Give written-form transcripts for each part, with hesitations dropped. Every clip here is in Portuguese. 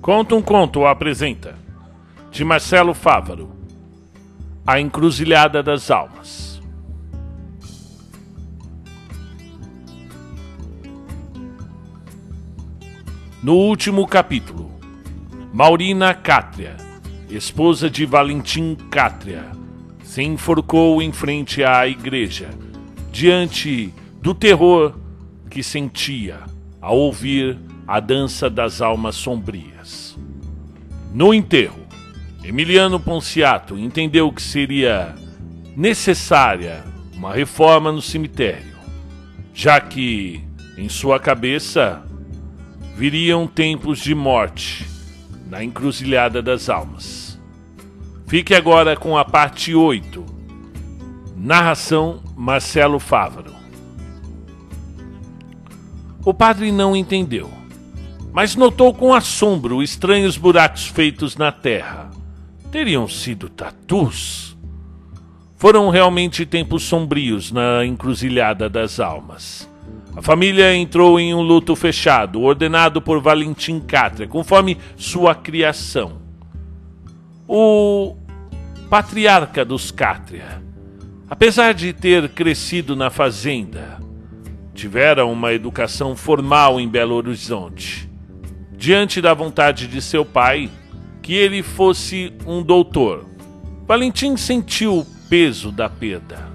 Conta um Conto apresenta, de Marcelo Fávaro, A Encruzilhada das Almas. No último capítulo, Maurina Cátria, esposa de Valentim Cátria, se enforcou em frente à igreja, diante do terror que sentia ao ouvir a dança das almas sombrias. No enterro, Emiliano Ponciato entendeu que seria necessária uma reforma no cemitério, já que, em sua cabeça, viriam tempos de morte na encruzilhada das almas. Fique agora com a parte 8. Narração Marcelo Fávaro. O padre não entendeu, mas notou com assombro estranhos buracos feitos na terra. Teriam sido tatus? Foram realmente tempos sombrios na encruzilhada das almas. A família entrou em um luto fechado, ordenado por Valentim Cátria, conforme sua criação. O patriarca dos Cátria, apesar de ter crescido na fazenda, tivera uma educação formal em Belo Horizonte, diante da vontade de seu pai, que ele fosse um doutor. Valentim sentiu o peso da perda,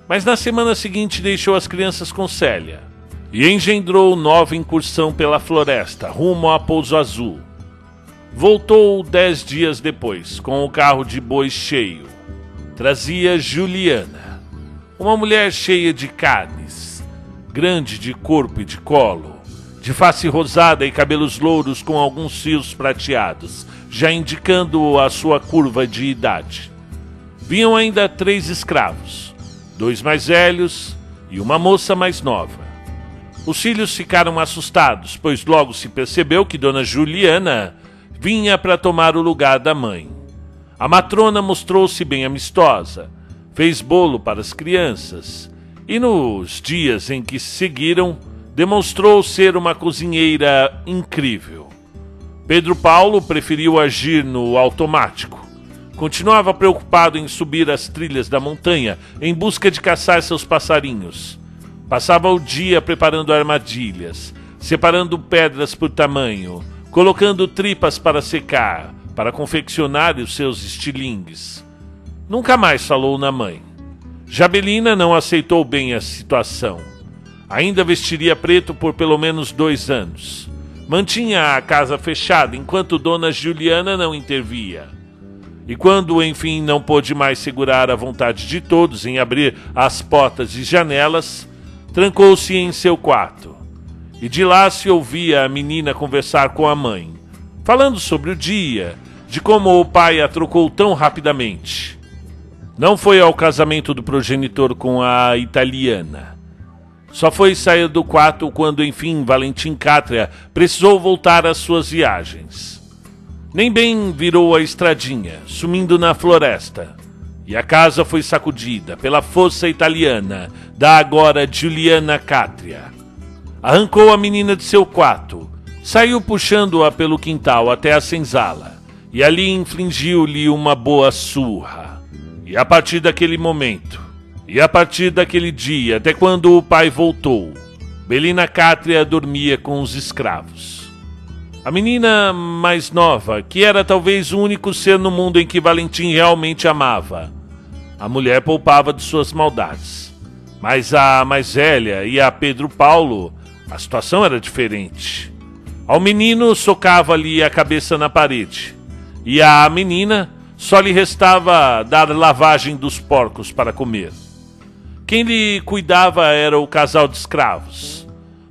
mas na semana seguinte deixou as crianças com Célia e engendrou nova incursão pela floresta, rumo a Pouso Azul. Voltou 10 dias depois, com o carro de boi cheio. Trazia Juliana, uma mulher cheia de carnes, grande de corpo e de colo, de face rosada e cabelos louros com alguns fios prateados, já indicando a sua curva de idade. Vinham ainda 3 escravos, 2 mais velhos e uma moça mais nova. Os filhos ficaram assustados, pois logo se percebeu que Dona Juliana vinha para tomar o lugar da mãe. A matrona mostrou-se bem amistosa, fez bolo para as crianças e nos dias em que seguiram demonstrou ser uma cozinheira incrível. Pedro Paulo preferiu agir no automático. Continuava preocupado em subir as trilhas da montanha em busca de caçar seus passarinhos. Passava o dia preparando armadilhas, separando pedras por tamanho, colocando tripas para secar, para confeccionar os seus estilingues. Nunca mais falou na mãe. Jabelina não aceitou bem a situação. Ainda vestiria preto por pelo menos 2 anos. Mantinha a casa fechada enquanto Dona Juliana não intervia. E quando, enfim, não pôde mais segurar a vontade de todos em abrir as portas e janelas, trancou-se em seu quarto. E de lá se ouvia a menina conversar com a mãe, falando sobre o dia, de como o pai a trocou tão rapidamente. Não foi ao casamento do progenitor com a italiana. Só foi sair do quarto quando, enfim, Valentim Cátria precisou voltar às suas viagens. Nem bem virou a estradinha, sumindo na floresta, e a casa foi sacudida pela força italiana da agora Juliana Cátria. Arrancou a menina de seu quarto, saiu puxando-a pelo quintal até a senzala, e ali infligiu-lhe uma boa surra. E a partir daquele momento, e a partir daquele dia, até quando o pai voltou, Belina Cátria dormia com os escravos. A menina mais nova, que era talvez o único ser no mundo em que Valentim realmente amava, a mulher poupava de suas maldades. Mas a mais velha e a Pedro Paulo, a situação era diferente. Ao menino socava-lhe a cabeça na parede, e à menina só lhe restava dar lavagem dos porcos para comer. Quem lhe cuidava era o casal de escravos,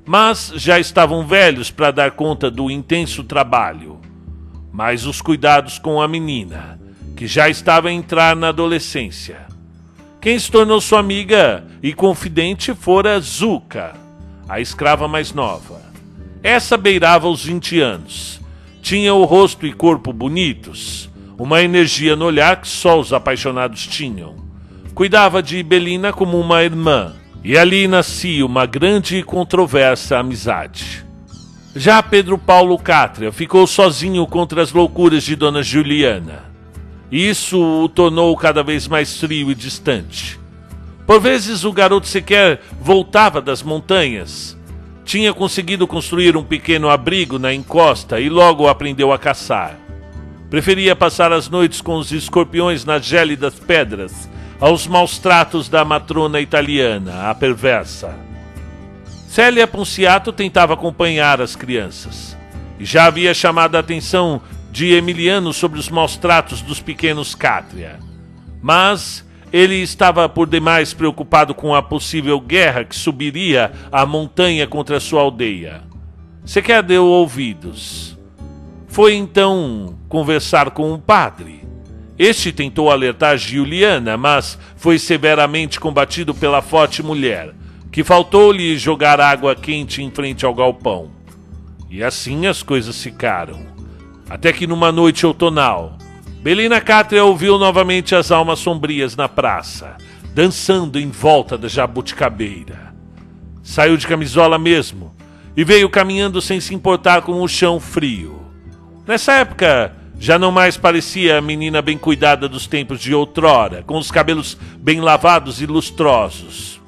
mas já estavam velhos para dar conta do intenso trabalho. Mas os cuidados com a menina, que já estava a entrar na adolescência. Quem se tornou sua amiga e confidente fora Zuca, a escrava mais nova. Essa beirava os 20 anos, tinha o rosto e corpo bonitos, uma energia no olhar que só os apaixonados tinham. cuidava de Belina como uma irmã, e ali nascia uma grande e controversa amizade. Já Pedro Paulo Cátria ficou sozinho contra as loucuras de Dona Juliana. Isso o tornou cada vez mais frio e distante. Por vezes o garoto sequer voltava das montanhas. Tinha conseguido construir um pequeno abrigo na encosta e logo aprendeu a caçar. Preferia passar as noites com os escorpiões nas gélidas pedras, aos maus tratos da matrona italiana, a perversa. Célia Punciato tentava acompanhar as crianças, e já havia chamado a atenção de Emiliano sobre os maus tratos dos pequenos Cátria. Mas ele estava por demais preocupado com a possível guerra que subiria a montanha contra sua aldeia. Sequer deu ouvidos. Foi então conversar com um padre. Este tentou alertar Juliana, mas foi severamente combatido pela forte mulher, que faltou-lhe jogar água quente em frente ao galpão. E assim as coisas ficaram. Até que numa noite outonal, Belina Cátria ouviu novamente as almas sombrias na praça, dançando em volta da jabuticabeira. Saiu de camisola mesmo e veio caminhando sem se importar com o chão frio. Nessa época, já não mais parecia a menina bem cuidada dos tempos de outrora, com os cabelos bem lavados e lustrosos.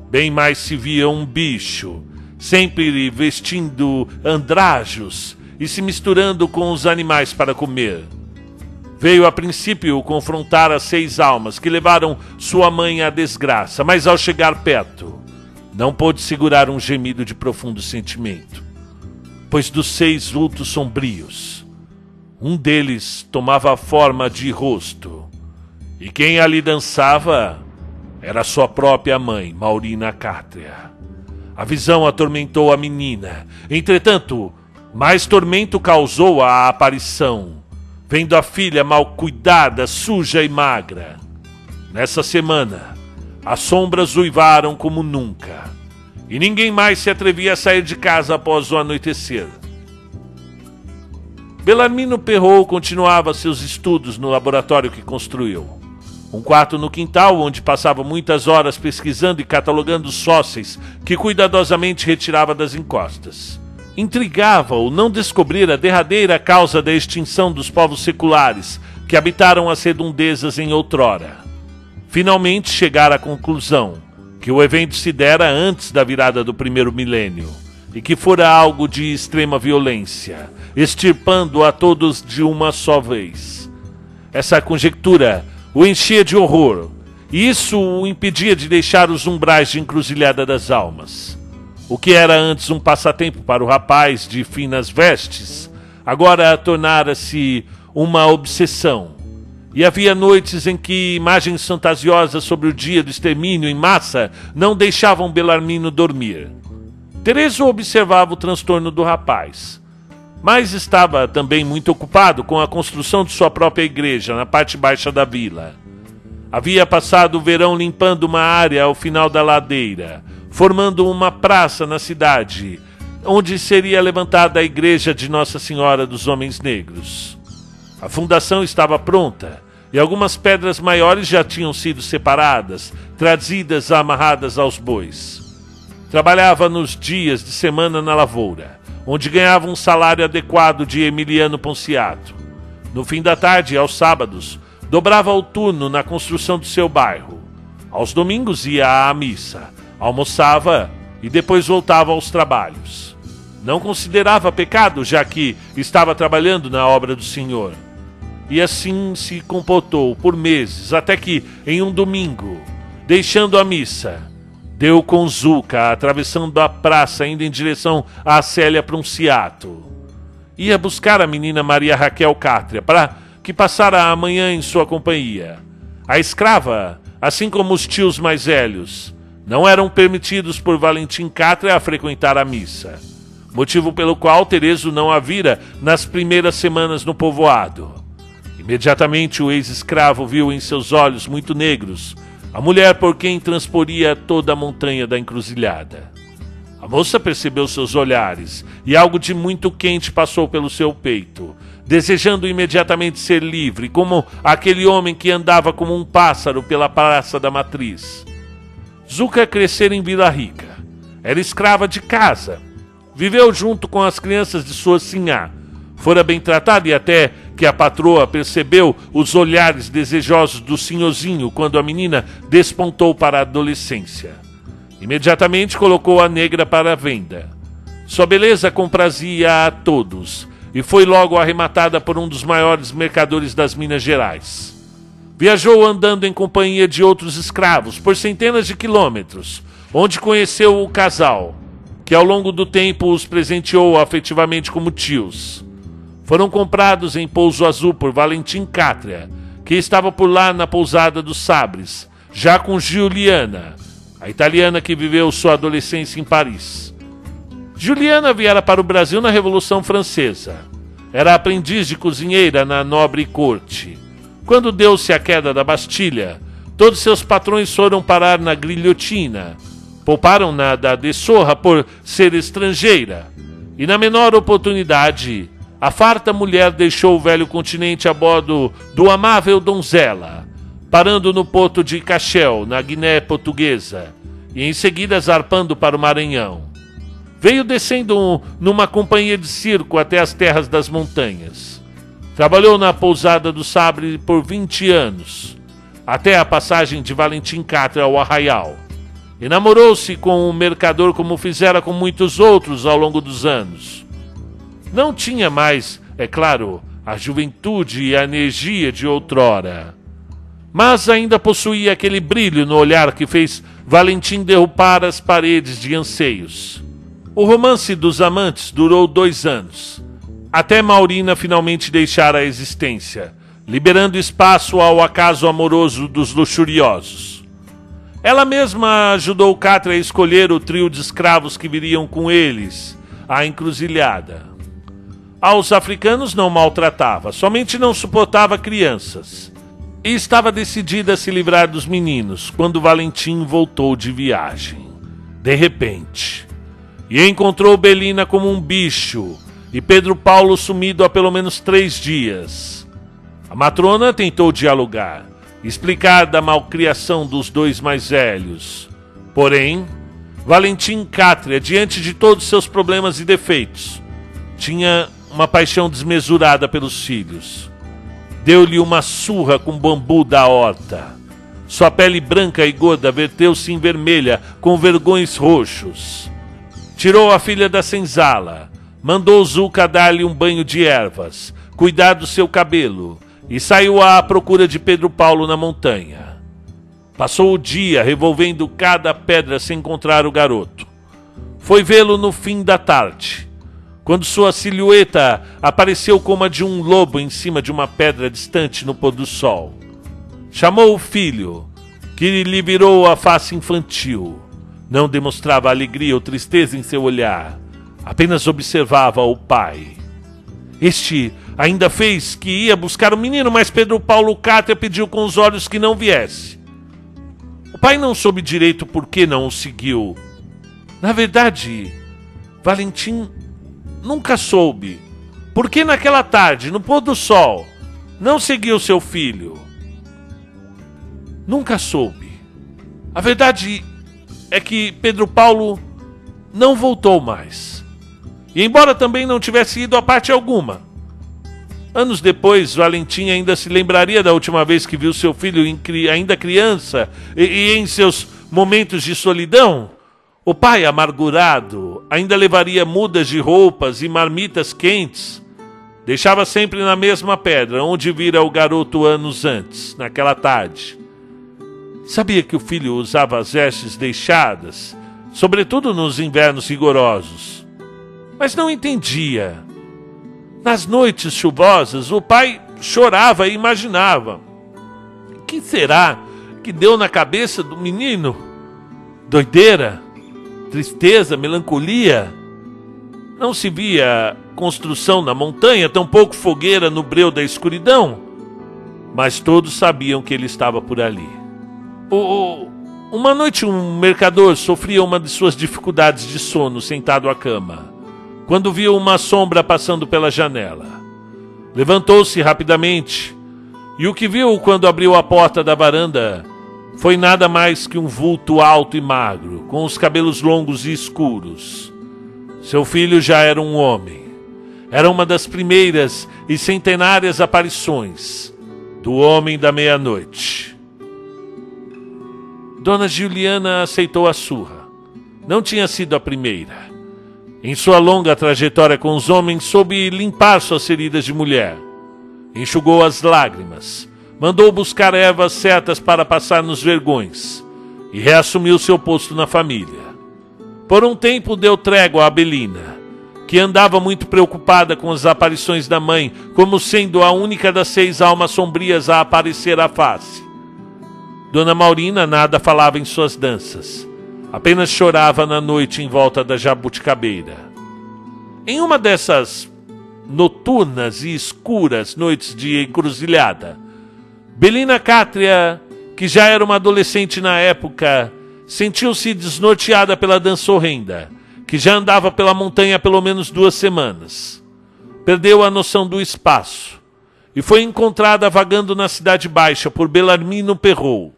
Bem mais se via um bicho, sempre vestindo andrajos e se misturando com os animais para comer. Veio a princípio confrontar as 6 almas que levaram sua mãe à desgraça, mas ao chegar perto, não pôde segurar um gemido de profundo sentimento, pois dos 6 vultos sombrios, um deles tomava a forma de rosto, e quem ali dançava era sua própria mãe, Maurina Cátria. A visão atormentou a menina. Entretanto, mais tormento causou a aparição, vendo a filha mal cuidada, suja e magra. Nessa semana, as sombras uivaram como nunca, e ninguém mais se atrevia a sair de casa após o anoitecer. Belarmino Perrault continuava seus estudos no laboratório que construiu. Um quarto no quintal, onde passava muitas horas pesquisando e catalogando os fósseis que cuidadosamente retirava das encostas. Intrigava-o não descobrir a derradeira causa da extinção dos povos seculares que habitaram as redondezas em outrora. Finalmente chegara à conclusão que o evento se dera antes da virada do primeiro milênio e que fora algo de extrema violência, extirpando a todos de uma só vez. Essa conjectura o enchia de horror, e isso o impedia de deixar os umbrais de Encruzilhada das Almas. O que era antes um passatempo para o rapaz de finas vestes, agora tornara-se uma obsessão. E havia noites em que imagens fantasiosas sobre o dia do extermínio em massa não deixavam Belarmino dormir. Tereso observava o transtorno do rapaz, mas estava também muito ocupado com a construção de sua própria igreja na parte baixa da vila. Havia passado o verão limpando uma área ao final da ladeira, formando uma praça na cidade, onde seria levantada a igreja de Nossa Senhora dos Homens Negros. A fundação estava pronta, e algumas pedras maiores já tinham sido separadas, trazidas e amarradas aos bois. Trabalhava nos dias de semana na lavoura, onde ganhava um salário adequado de Emiliano Punciato. No fim da tarde, aos sábados, dobrava o turno na construção do seu bairro. Aos domingos ia à missa, almoçava e depois voltava aos trabalhos. Não considerava pecado, já que estava trabalhando na obra do Senhor. E assim se comportou por meses, até que, em um domingo, deixando a missa, deu com Zuca, atravessando a praça, indo em direção a Célia Punciato. Ia buscar a menina Maria Raquel Cátria, para que passara a manhã em sua companhia. A escrava, assim como os tios mais velhos, não eram permitidos por Valentim Cátria a frequentar a missa, motivo pelo qual Tereso não a vira nas primeiras semanas no povoado. Imediatamente o ex-escravo viu em seus olhos muito negros a mulher por quem transporia toda a montanha da encruzilhada. A moça percebeu seus olhares, e algo de muito quente passou pelo seu peito, desejando imediatamente ser livre, como aquele homem que andava como um pássaro pela Praça da Matriz. Zuca crescera em Vila Rica. Era escrava de casa. Viveu junto com as crianças de sua sinhá. Fora bem tratada e até que a patroa percebeu os olhares desejosos do senhorzinho quando a menina despontou para a adolescência. Imediatamente colocou a negra para a venda. Sua beleza comprazia a todos e foi logo arrematada por um dos maiores mercadores das Minas Gerais. Viajou andando em companhia de outros escravos por centenas de quilômetros, onde conheceu o casal, que ao longo do tempo os presenteou afetivamente como tios. Foram comprados em Pouso Azul por Valentim Cátria, que estava por lá na pousada dos Sabres, já com Juliana, a italiana que viveu sua adolescência em Paris. Juliana viera para o Brasil na Revolução Francesa. Era aprendiz de cozinheira na nobre corte. Quando deu-se a queda da Bastilha, todos seus patrões foram parar na guilhotina. Pouparam-na da dessorra por ser estrangeira. E na menor oportunidade, a farta mulher deixou o velho continente a bordo do amável Donzela, parando no porto de Cachel, na Guiné Portuguesa, e em seguida zarpando para o Maranhão. Veio descendo numa companhia de circo até as terras das montanhas. Trabalhou na pousada do Sabre por 20 anos, até a passagem de Valentim Cátria ao Arraial. E namorou-se com um mercador como fizera com muitos outros ao longo dos anos. Não tinha mais, é claro, a juventude e a energia de outrora, mas ainda possuía aquele brilho no olhar que fez Valentim derrubar as paredes de anseios. O romance dos amantes durou 2 anos, até Maurina finalmente deixar a existência, liberando espaço ao acaso amoroso dos luxuriosos. Ela mesma ajudou Cátria a escolher o trio de escravos que viriam com eles à encruzilhada. Aos africanos não maltratava, somente não suportava crianças. E estava decidida a se livrar dos meninos quando Valentim voltou de viagem. De repente. E encontrou Belina como um bicho e Pedro Paulo sumido há pelo menos 3 dias. A matrona tentou dialogar, explicar da malcriação dos 2 mais velhos. Porém, Valentim Cátria, diante de todos seus problemas e defeitos, tinha uma paixão desmesurada pelos filhos. Deu-lhe uma surra com bambu da horta. Sua pele branca e gorda verteu-se em vermelha, com vergões roxos. Tirou a filha da senzala, mandou Zuca dar-lhe um banho de ervas, cuidar do seu cabelo, e saiu à procura de Pedro Paulo na montanha. Passou o dia revolvendo cada pedra sem encontrar o garoto. Foi vê-lo no fim da tarde, quando sua silhueta apareceu como a de um lobo em cima de uma pedra distante no pôr do sol. Chamou o filho, que lhe virou a face infantil. Não demonstrava alegria ou tristeza em seu olhar, apenas observava o pai. Este ainda fez que ia buscar o menino, mas Pedro Paulo Cátria pediu com os olhos que não viesse. O pai não soube direito por que não o seguiu. Na verdade, Valentim nunca soube por que naquela tarde, no pôr do sol, não seguiu seu filho. Nunca soube. A verdade é que Pedro Paulo não voltou mais. E embora também não tivesse ido a parte alguma, anos depois, Valentim ainda se lembraria da última vez que viu seu filho ainda criança e em seus momentos de solidão. O pai, amargurado, ainda levaria mudas de roupas e marmitas quentes. Deixava sempre na mesma pedra, onde vira o garoto anos antes, naquela tarde. Sabia que o filho usava as vestes deixadas, sobretudo nos invernos rigorosos. Mas não entendia. Nas noites chuvosas, o pai chorava e imaginava: o que será que deu na cabeça do menino? Doideira? Tristeza? Melancolia? Não se via construção na montanha, tampouco fogueira no breu da escuridão. Mas todos sabiam que ele estava por ali. Uma noite um mercador sofria uma de suas dificuldades de sono sentado à cama, quando viu uma sombra passando pela janela. Levantou-se rapidamente, e o que viu quando abriu a porta da varanda foi nada mais que um vulto alto e magro, com os cabelos longos e escuros. Seu filho já era um homem. Era uma das primeiras e centenárias aparições do Homem da Meia-Noite. Dona Juliana aceitou a surra. Não tinha sido a primeira. Em sua longa trajetória com os homens, soube limpar suas feridas de mulher. Enxugou as lágrimas, mandou buscar ervas certas para passar nos vergões e reassumiu seu posto na família. Por um tempo deu trégua a Belina, que andava muito preocupada com as aparições da mãe, como sendo a única das 6 almas sombrias a aparecer à face. Dona Maurina nada falava em suas danças, apenas chorava na noite em volta da jabuticabeira. Em uma dessas noturnas e escuras noites de encruzilhada, Belina Cátria, que já era uma adolescente na época, sentiu-se desnorteada pela dança horrenda, que já andava pela montanha há pelo menos 2 semanas. Perdeu a noção do espaço e foi encontrada vagando na Cidade Baixa por Bellarmino Perrault,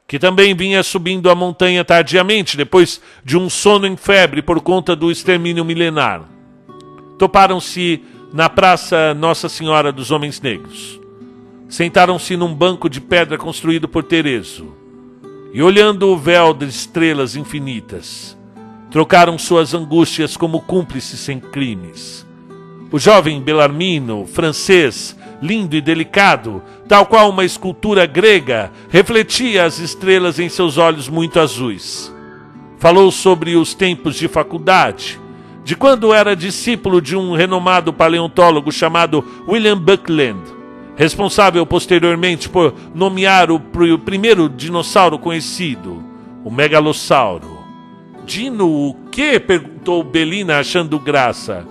que também vinha subindo a montanha tardiamente, depois de um sono em febre por conta do extermínio milenar. Toparam-se na Praça Nossa Senhora dos Homens Negros. Sentaram-se num banco de pedra construído por Tereso e, olhando o véu de estrelas infinitas, trocaram suas angústias como cúmplices sem crimes. O jovem Bellarmino, francês, lindo e delicado, tal qual uma escultura grega, refletia as estrelas em seus olhos muito azuis. Falou sobre os tempos de faculdade, de quando era discípulo de um renomado paleontólogo chamado William Buckland, responsável posteriormente por nomear o primeiro dinossauro conhecido, o megalossauro. Dino o quê? Perguntou Belina, achando graça.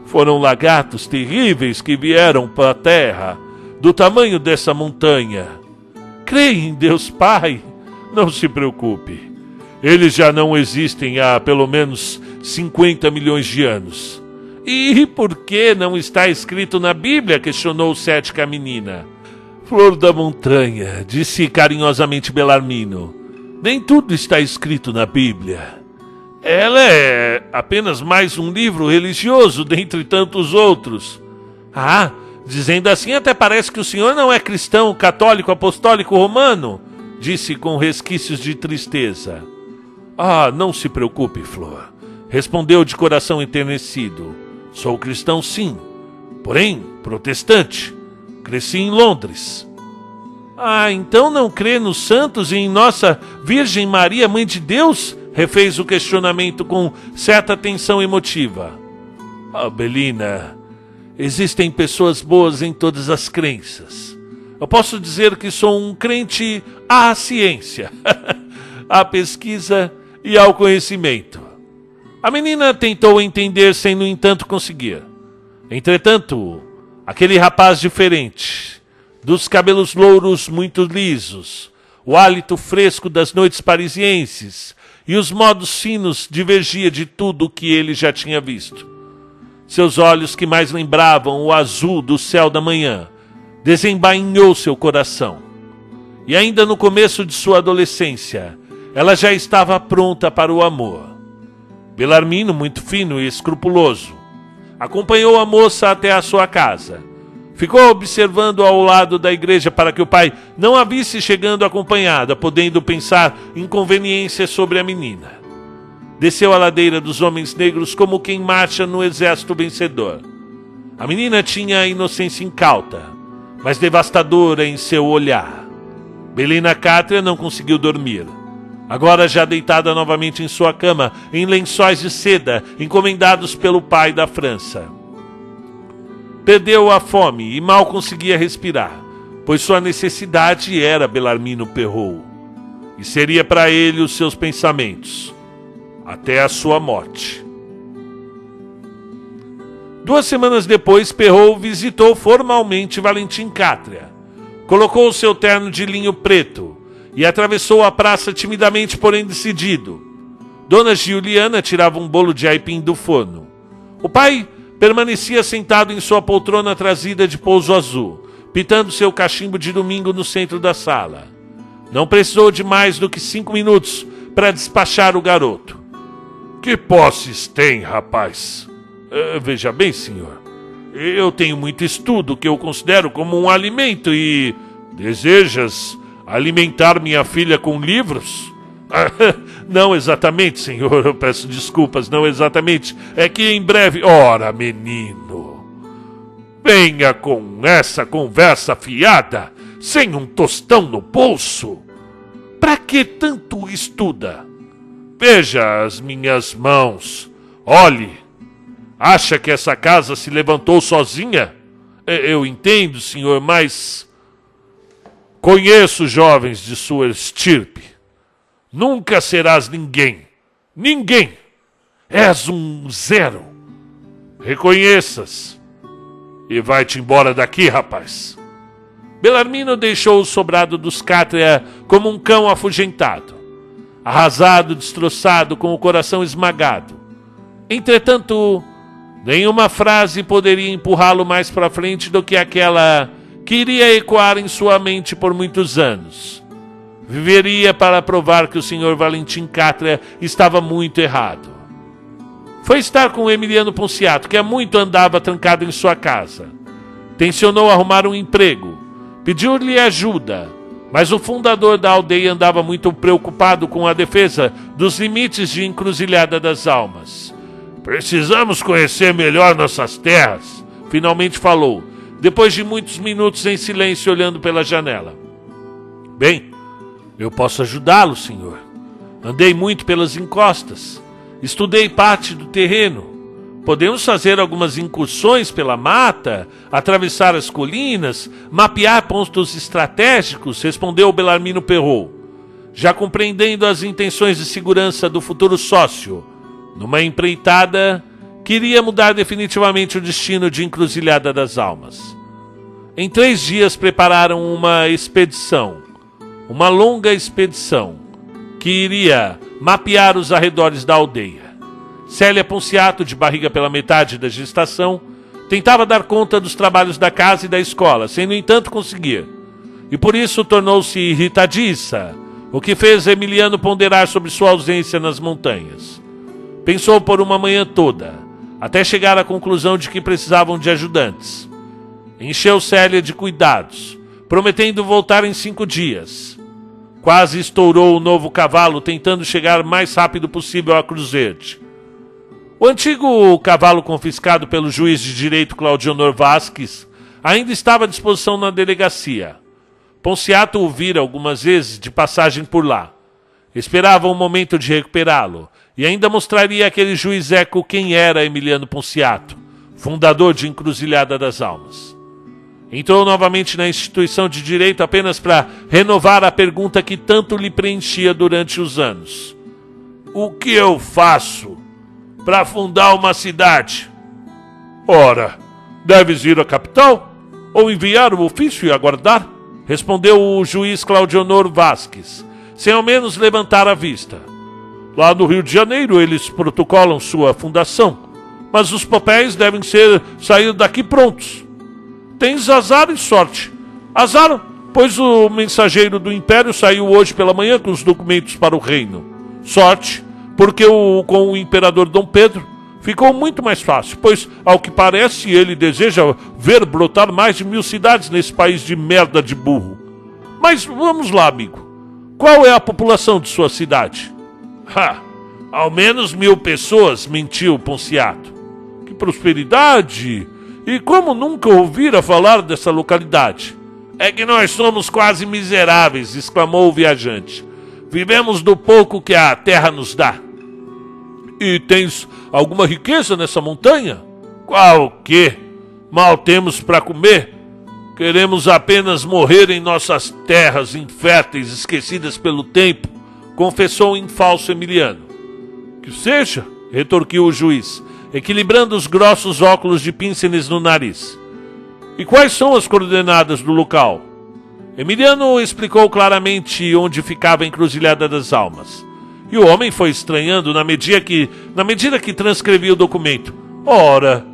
Foram lagartos terríveis que vieram para a terra, do tamanho dessa montanha. Creia em Deus Pai, não se preocupe. Eles já não existem há pelo menos 50 milhões de anos. E por que não está escrito na Bíblia? Questionou cética a menina. Flor da montanha, disse carinhosamente Bellarmino. Nem tudo está escrito na Bíblia. Ela é apenas mais um livro religioso dentre tantos outros. Ah, dizendo assim até parece que o senhor não é cristão, católico, apostólico, romano, disse com resquícios de tristeza. Ah, não se preocupe, Flor, respondeu de coração enternecido. Sou cristão sim, porém protestante. Cresci em Londres. Ah, então não crê nos santos e em Nossa Virgem Maria, Mãe de Deus? Refez o questionamento com certa tensão emotiva. Ah, Belina, existem pessoas boas em todas as crenças. Eu posso dizer que sou um crente à ciência, à pesquisa e ao conhecimento. A menina tentou entender sem, no entanto, conseguir. Entretanto, aquele rapaz diferente, dos cabelos louros muito lisos, o hálito fresco das noites parisienses e os modos finos divergia de tudo o que ele já tinha visto. Seus olhos, que mais lembravam o azul do céu da manhã, desembainhou seu coração. E ainda no começo de sua adolescência, ela já estava pronta para o amor. Bellarmino, muito fino e escrupuloso, acompanhou a moça até a sua casa. Ficou observando ao lado da igreja para que o pai não a visse chegando acompanhada, podendo pensar inconveniências sobre a menina. Desceu a ladeira dos Homens Negros como quem marcha no exército vencedor. A menina tinha a inocência incauta, mas devastadora em seu olhar. Belina Cátria não conseguiu dormir. Agora já deitada novamente em sua cama, em lençóis de seda encomendados pelo pai da França. Perdeu a fome e mal conseguia respirar, pois sua necessidade era Bellarmino Perrault, e seria para ele os seus pensamentos, até a sua morte. 2 semanas depois, Perrault visitou formalmente Valentin Cátria, colocou o seu terno de linho preto e atravessou a praça timidamente, porém decidido. Dona Juliana tirava um bolo de aipim do forno. O pai permanecia sentado em sua poltrona trazida de pouso azul, pitando seu cachimbo de domingo no centro da sala. Não precisou de mais do que 5 minutos para despachar o garoto. Que posses tem, rapaz? Veja bem, senhor. Eu tenho muito estudo que eu considero como um alimento e... Desejas alimentar minha filha com livros? Não exatamente, senhor. Eu peço desculpas, não exatamente. É que em breve... Ora, menino, venha com essa conversa fiada, sem um tostão no bolso. Pra que tanto estuda? Veja as minhas mãos. Olhe. Acha que essa casa se levantou sozinha? Eu entendo, senhor, mas... Conheço jovens de sua estirpe. Nunca serás ninguém. Ninguém. És um zero. Reconheças. E vai-te embora daqui, rapaz. Belarmino deixou o sobrado dos Cátria como um cão afugentado. Arrasado, destroçado, com o coração esmagado. Entretanto, nenhuma frase poderia empurrá-lo mais para frente do que aquela que iria ecoar em sua mente por muitos anos. Viveria para provar que o Sr. Valentim Cátria estava muito errado. Foi estar com Emiliano Ponciato, que há muito andava trancado em sua casa. Tencionou arrumar um emprego. Pediu-lhe ajuda, mas o fundador da aldeia andava muito preocupado com a defesa dos limites de Encruzilhada das Almas. Precisamos conhecer melhor nossas terras, finalmente falou, depois de muitos minutos em silêncio olhando pela janela. Bem, eu posso ajudá-lo, senhor. Andei muito pelas encostas. Estudei parte do terreno. Podemos fazer algumas incursões pela mata, atravessar as colinas, mapear pontos estratégicos, respondeu Belarmino Perrault, já compreendendo as intenções de segurança do futuro sócio, numa empreitada que iria mudar definitivamente o destino de Encruzilhada das Almas. Em 3 dias prepararam uma expedição, uma longa expedição, que iria mapear os arredores da aldeia. Célia Ponciato, de barriga pela metade da gestação, tentava dar conta dos trabalhos da casa e da escola, sem no entanto conseguir. E por isso tornou-se irritadiça, o que fez Emiliano ponderar sobre sua ausência nas montanhas. Pensou por uma manhã toda, até chegar à conclusão de que precisavam de ajudantes. Encheu Célia de cuidados, prometendo voltar em 5 dias. Quase estourou o novo cavalo, tentando chegar o mais rápido possível a Cruz Verde. O antigo cavalo confiscado pelo juiz de direito Claudionor Vasques ainda estava à disposição na delegacia. Ponciato o vira algumas vezes de passagem por lá. Esperava um momento de recuperá-lo e ainda mostraria àquele juizeco quem era Emiliano Ponciato, fundador de Encruzilhada das Almas. Entrou novamente na instituição de direito apenas para renovar a pergunta que tanto lhe preenchia durante os anos. O que eu faço para fundar uma cidade? Ora, deves ir à capital ou enviar o ofício e aguardar? Respondeu o juiz Claudionor Vasques, sem ao menos levantar a vista. Lá no Rio de Janeiro eles protocolam sua fundação, mas os papéis devem sair daqui prontos. Tens azar e sorte. Azar, pois o mensageiro do Império saiu hoje pela manhã com os documentos para o reino. Sorte, porque com o imperador Dom Pedro ficou muito mais fácil, pois, ao que parece, ele deseja ver brotar mais de 1000 cidades nesse país de merda de burro. Mas vamos lá, amigo. Qual é a população de sua cidade? Ao menos 1000 pessoas, mentiu Ponciato. Que prosperidade! E como nunca ouvira falar dessa localidade? É que nós somos quase miseráveis, exclamou o viajante. Vivemos do pouco que a terra nos dá. E tens alguma riqueza nessa montanha? Qual que? Mal temos para comer. Queremos apenas morrer em nossas terras inférteis, esquecidas pelo tempo, confessou em falso Emiliano. Que seja, retorquiu o juiz, equilibrando os grossos óculos de píncenes no nariz. E quais são as coordenadas do local? Emiliano explicou claramente onde ficava a Encruzilhada das Almas. E o homem foi estranhando na medida que transcrevia o documento. Ora,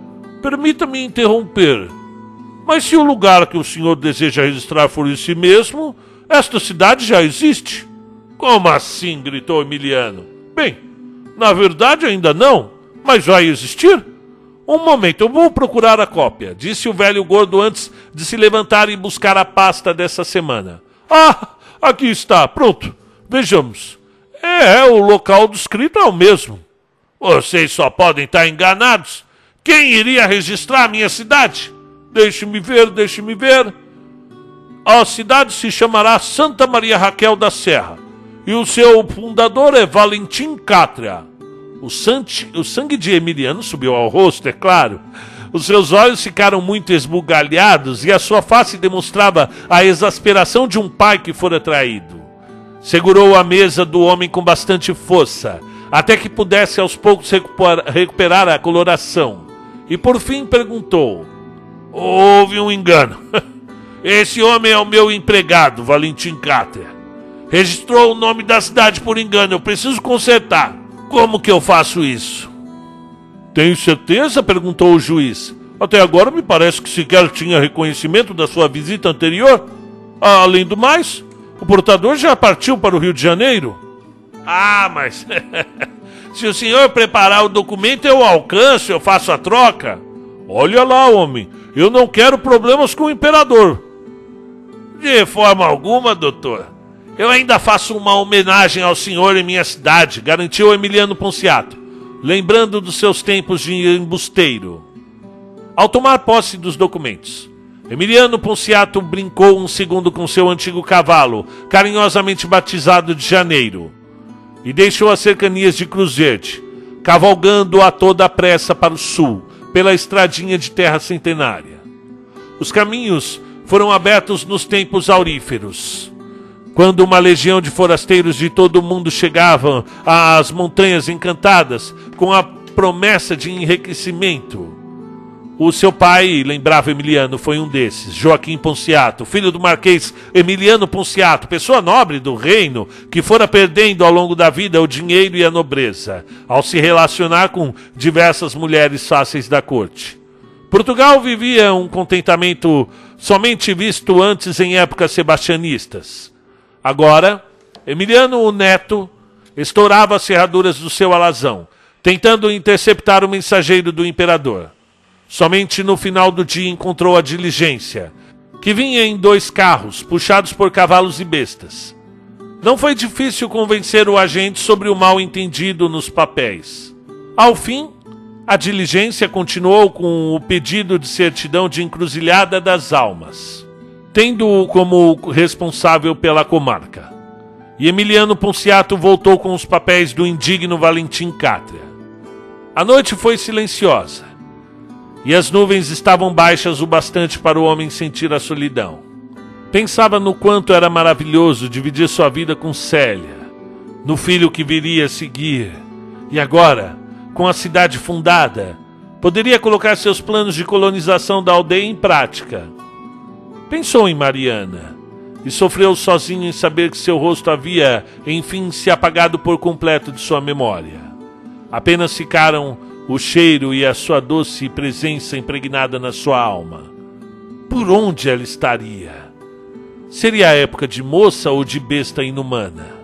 Permita-me interromper. Mas se o lugar que o senhor deseja registrar for esse mesmo, esta cidade já existe. Como assim? Gritou Emiliano. Bem, na verdade ainda não, mas vai existir? Um momento, eu vou procurar a cópia, disse o velho gordo antes de se levantar e buscar a pasta dessa semana. Ah, aqui está, pronto. Vejamos. O local descrito é o mesmo. Vocês só podem estar enganados. Quem iria registrar a minha cidade? Deixe-me ver. A cidade se chamará Santa Maria Raquel da Serra. E o seu fundador é Valentim Cátria. O sangue de Emiliano subiu ao rosto, é claro. Os seus olhos ficaram muito esbugalhados e a sua face demonstrava a exasperação de um pai que fora traído. Segurou a mesa do homem com bastante força, até que pudesse aos poucos recuperar a coloração. E por fim perguntou: houve um engano. Esse homem é o meu empregado, Valentim Cátria. Registrou o nome da cidade por engano, eu preciso consertar. Como que eu faço isso? Tem certeza? Perguntou o juiz. Até agora me parece que sequer tinha reconhecimento da sua visita anterior. Além do mais, o portador já partiu para o Rio de Janeiro. Ah, mas se o senhor preparar o documento eu alcanço, eu faço a troca. Olha lá, homem, eu não quero problemas com o imperador. De forma alguma, doutor. Eu ainda faço uma homenagem ao senhor em minha cidade, garantiu Emiliano Ponciato, lembrando dos seus tempos de embusteiro. Ao tomar posse dos documentos, Emiliano Ponciato brincou um segundo com seu antigo cavalo, carinhosamente batizado de Janeiro, e deixou as cercanias de Cruz Verde, cavalgando a toda pressa para o sul, pela estradinha de terra centenária. Os caminhos foram abertos nos tempos auríferos, quando uma legião de forasteiros de todo o mundo chegavam às montanhas encantadas com a promessa de enriquecimento. O seu pai, lembrava Emiliano, foi um desses, Joaquim Ponciato, filho do marquês Emiliano Ponciato, pessoa nobre do reino, que fora perdendo ao longo da vida o dinheiro e a nobreza, ao se relacionar com diversas mulheres fáceis da corte. Portugal vivia um contentamento somente visto antes em épocas sebastianistas. Agora, Emiliano, o neto, estourava as ferraduras do seu alazão, tentando interceptar o mensageiro do imperador. Somente no final do dia encontrou a diligência, que vinha em 2 carros, puxados por cavalos e bestas. Não foi difícil convencer o agente sobre o mal-entendido nos papéis. Ao fim, a diligência continuou com o pedido de certidão de Encruzilhada das Almas, tendo-o como responsável pela comarca. E Emiliano Ponciato voltou com os papéis do indigno Valentim Cátria. A noite foi silenciosa, e as nuvens estavam baixas o bastante para o homem sentir a solidão. Pensava no quanto era maravilhoso dividir sua vida com Célia, no filho que viria a seguir, e agora, com a cidade fundada, poderia colocar seus planos de colonização da aldeia em prática. Pensou em Mariana e sofreu sozinho em saber que seu rosto havia, enfim, se apagado por completo de sua memória. Apenas ficaram o cheiro e a sua doce presença impregnada na sua alma. Por onde ela estaria? Seria a época de moça ou de besta inumana?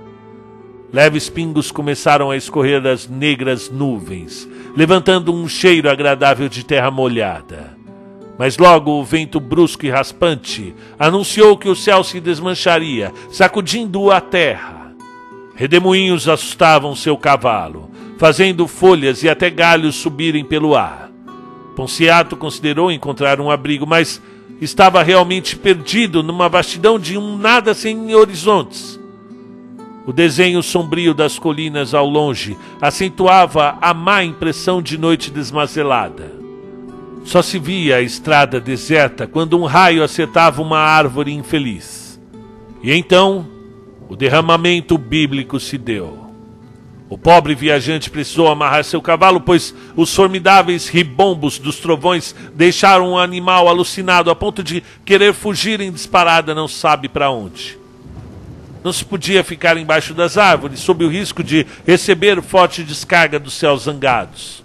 Leves pingos começaram a escorrer das negras nuvens, levantando um cheiro agradável de terra molhada. Mas logo o vento brusco e raspante anunciou que o céu se desmancharia, sacudindo a terra. Redemoinhos assustavam seu cavalo, fazendo folhas e até galhos subirem pelo ar. Ponciato considerou encontrar um abrigo, mas estava realmente perdido numa vastidão de um nada sem horizontes. O desenho sombrio das colinas ao longe acentuava a má impressão de noite desmazelada. Só se via a estrada deserta quando um raio acertava uma árvore infeliz. E então, o derramamento bíblico se deu. O pobre viajante precisou amarrar seu cavalo, pois os formidáveis ribombos dos trovões deixaram o animal alucinado a ponto de querer fugir em disparada não sabe para onde. Não se podia ficar embaixo das árvores, sob o risco de receber forte descarga dos céus zangados.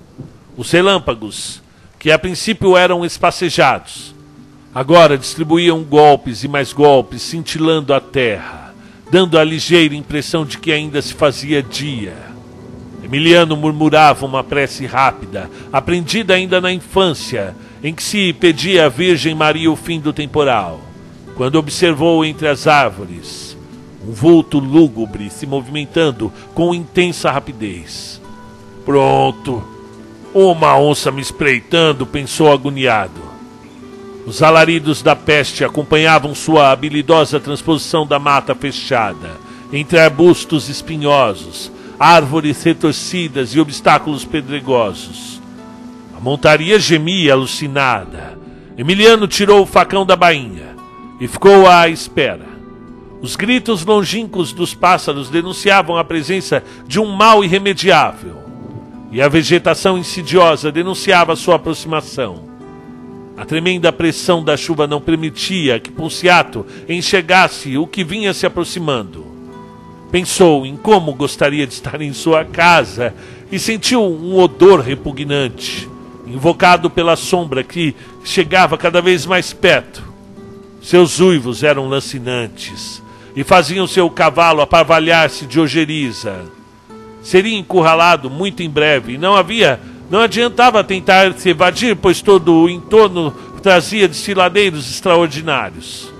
Os relâmpagos, que a princípio eram espacejados, agora distribuíam golpes e mais golpes, cintilando a terra, dando a ligeira impressão de que ainda se fazia dia. Emiliano murmurava uma prece rápida, aprendida ainda na infância, em que se pedia à Virgem Maria o fim do temporal, quando observou entre as árvores um vulto lúgubre se movimentando com intensa rapidez. Pronto! Uma onça me espreitando, pensou agoniado. Os alaridos da peste acompanhavam sua habilidosa transposição da mata fechada, entre arbustos espinhosos, árvores retorcidas e obstáculos pedregosos. A montaria gemia alucinada. Emiliano tirou o facão da bainha e ficou à espera. Os gritos longínquos dos pássaros denunciavam a presença de um mal irremediável, e a vegetação insidiosa denunciava sua aproximação. A tremenda pressão da chuva não permitia que Ponciato enxergasse o que vinha se aproximando. Pensou em como gostaria de estar em sua casa e sentiu um odor repugnante, invocado pela sombra que chegava cada vez mais perto. Seus uivos eram lancinantes e faziam seu cavalo aparvalhar-se de ojeriza. Seria encurralado muito em breve e não adiantava tentar se evadir, pois todo o entorno trazia desfiladeiros extraordinários.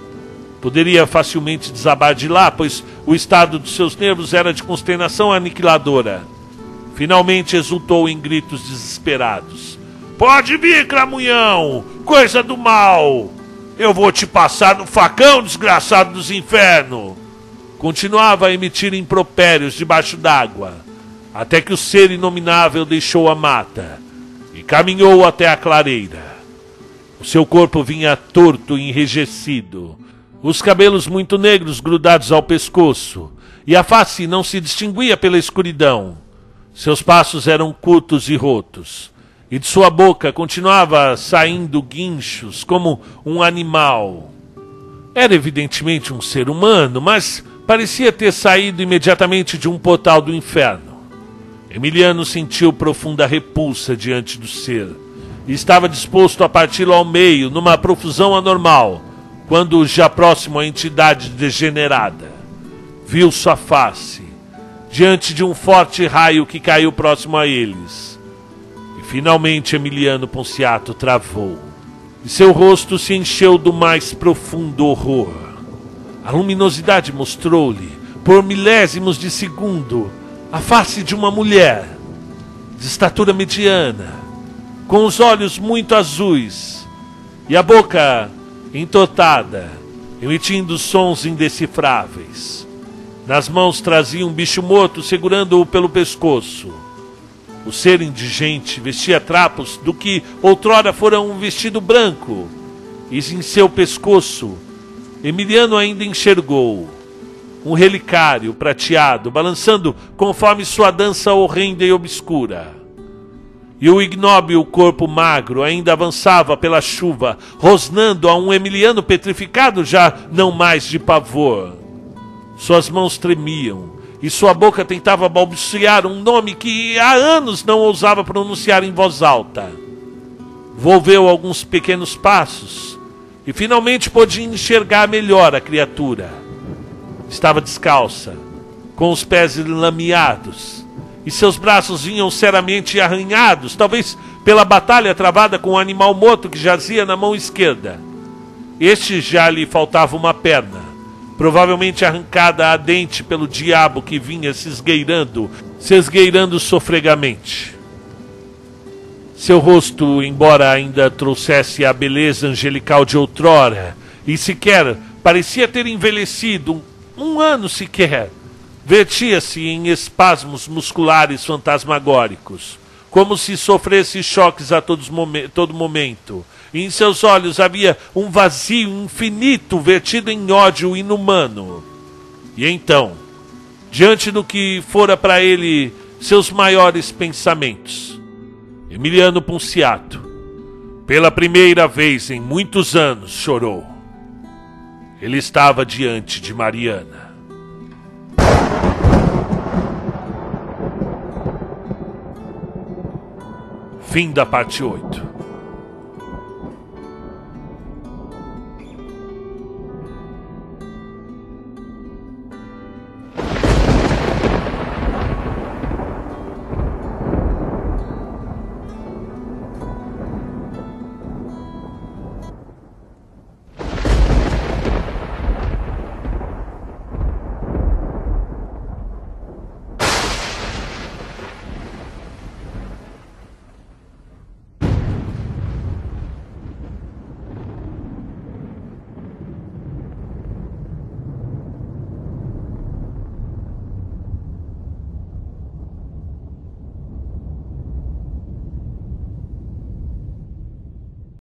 Poderia facilmente desabar de lá, pois o estado dos seus nervos era de consternação aniquiladora. Finalmente exultou em gritos desesperados. Pode vir, cramunhão! Coisa do mal! Eu vou te passar no facão, desgraçado dos infernos! Continuava a emitir impropérios debaixo d'água, até que o ser inominável deixou a mata e caminhou até a clareira. O seu corpo vinha torto e enrijecido, os cabelos muito negros grudados ao pescoço, e a face não se distinguia pela escuridão. Seus passos eram curtos e rotos, e de sua boca continuava saindo guinchos como um animal. Era evidentemente um ser humano, mas parecia ter saído imediatamente de um portal do inferno. Emiliano sentiu profunda repulsa diante do ser, e estava disposto a parti-lo ao meio, numa profusão anormal, quando, já próximo à entidade degenerada, viu sua face, diante de um forte raio que caiu próximo a eles. E finalmente Emiliano Ponciato travou, e seu rosto se encheu do mais profundo horror. A luminosidade mostrou-lhe, por milésimos de segundo, a face de uma mulher, de estatura mediana, com os olhos muito azuis, e a boca entortada, emitindo sons indecifráveis. Nas mãos trazia um bicho morto, segurando-o pelo pescoço. O ser indigente vestia trapos do que outrora fora um vestido branco, e em seu pescoço Emiliano ainda enxergou um relicário prateado, balançando conforme sua dança horrenda e obscura. E o ignóbil corpo magro ainda avançava pela chuva, rosnando a um Emiliano petrificado, já não mais de pavor. Suas mãos tremiam, e sua boca tentava balbuciar um nome que há anos não ousava pronunciar em voz alta. Volveu alguns pequenos passos, e finalmente pôde enxergar melhor a criatura. Estava descalça, com os pés lameados, e seus braços vinham seriamente arranhados, talvez pela batalha travada com o animal morto que jazia na mão esquerda. Este já lhe faltava uma perna, provavelmente arrancada a dente pelo diabo que vinha se esgueirando sofregamente. Seu rosto, embora ainda trouxesse a beleza angelical de outrora, e sequer parecia ter envelhecido um ano sequer, vertia-se em espasmos musculares fantasmagóricos, como se sofresse choques a todo momento, e em seus olhos havia um vazio infinito vertido em ódio inumano. E então, diante do que fora para ele seus maiores pensamentos, Emiliano Ponciato, pela primeira vez em muitos anos, chorou. Ele estava diante de Mariana. Fim da parte 8.